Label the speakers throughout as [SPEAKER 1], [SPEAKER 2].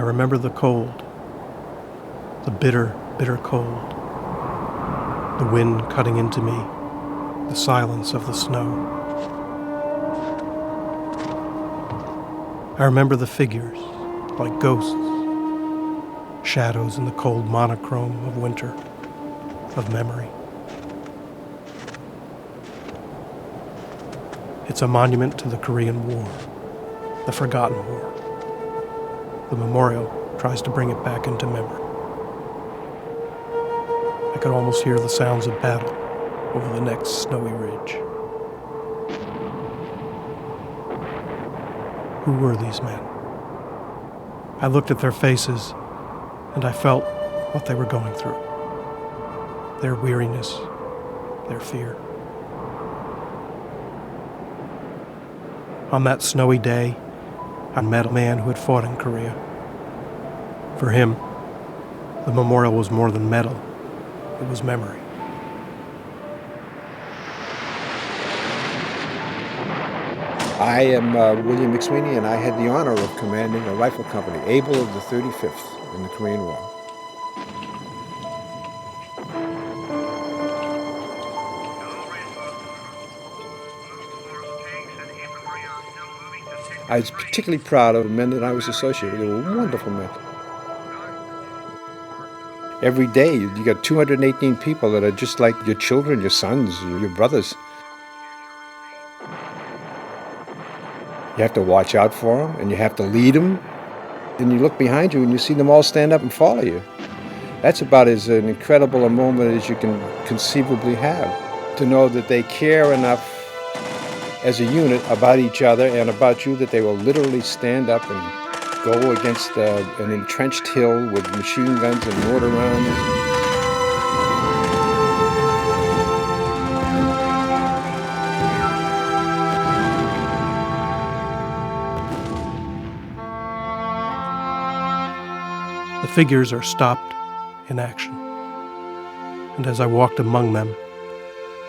[SPEAKER 1] remember the cold, the bitter, bitter cold, the wind cutting into me, the silence of the snow. I remember the figures, like ghosts, shadows in the cold monochrome of winter, of memory. It's a monument to the Korean War, the forgotten war. The memorial tries to bring it back into memory. I could almost hear the sounds of battle over the next snowy ridge. Who were these men? I looked at their faces, and I felt what they were going through. Their weariness, their fear. On that snowy day, I met a man who had fought in Korea. For him, the memorial was more than metal. It was memory.
[SPEAKER 2] I am William McSweeny, and I had the honor of commanding a rifle company, able of the 35th in the Korean War. I was particularly proud of the men that I was associated with. They were wonderful men. Every day, you got 218 people that are just like your children, your sons, your brothers. You have to watch out for them, and you have to lead them. Then you look behind you, and you see them all stand up and follow you. That's about as an incredible a moment as you can conceivably have. To know that they care enough as a unit about each other and about you that they will literally stand up and go against an entrenched hill with machine guns and mortar rounds.
[SPEAKER 1] The figures are stopped in action. And as I walked among them,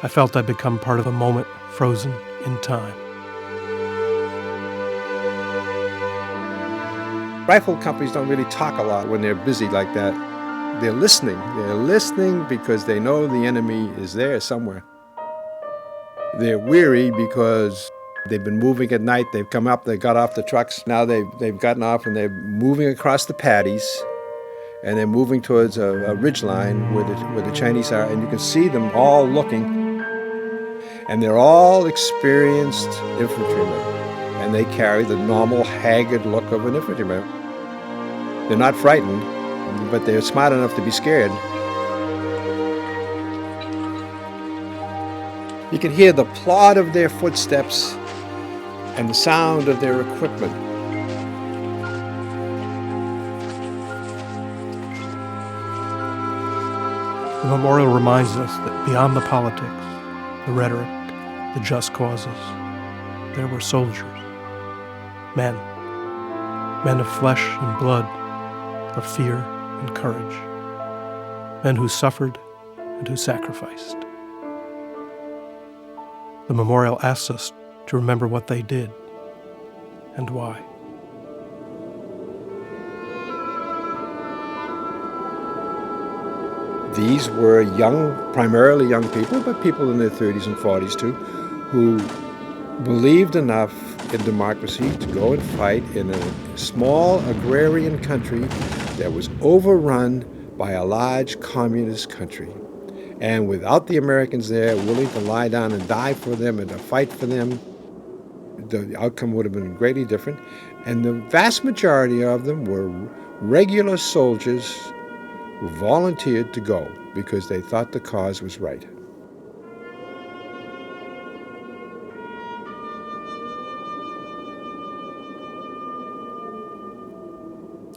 [SPEAKER 1] I felt I'd become part of a moment frozen in time.
[SPEAKER 2] Rifle companies don't really talk a lot when they're busy like that. They're listening. They're listening because they know the enemy is there somewhere. They're weary because they've been moving at night. They've come up, they got off the trucks. Now they've gotten off and they're moving across the paddies. And they're moving towards a ridge line where the Chinese are. And you can see them all looking. And they're all experienced infantrymen. And they carry the normal haggard look of an infantryman. They're not frightened, but they're smart enough to be scared. You can hear the plod of their footsteps and the sound of their equipment.
[SPEAKER 1] The memorial reminds us that beyond the politics, the rhetoric, the just causes, there were soldiers, men of flesh and blood, of fear and courage, men who suffered and who sacrificed. The memorial asks us to remember what they did and why.
[SPEAKER 2] These were young, primarily young people, but people in their 30s and 40s too, who believed enough in democracy to go and fight in a small agrarian country that was overrun by a large communist country. And without the Americans there willing to lie down and die for them and to fight for them, the outcome would have been greatly different. And the vast majority of them were regular soldiers who volunteered to go because they thought the cause was right.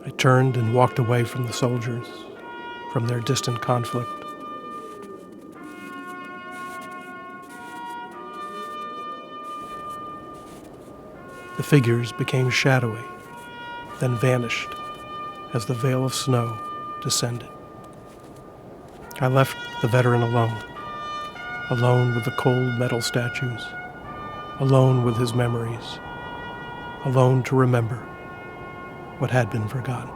[SPEAKER 1] I turned and walked away from the soldiers, from their distant conflict. The figures became shadowy, then vanished as the veil of snow descended. I left the veteran alone with the cold metal statues, alone with his memories, alone to remember what had been forgotten.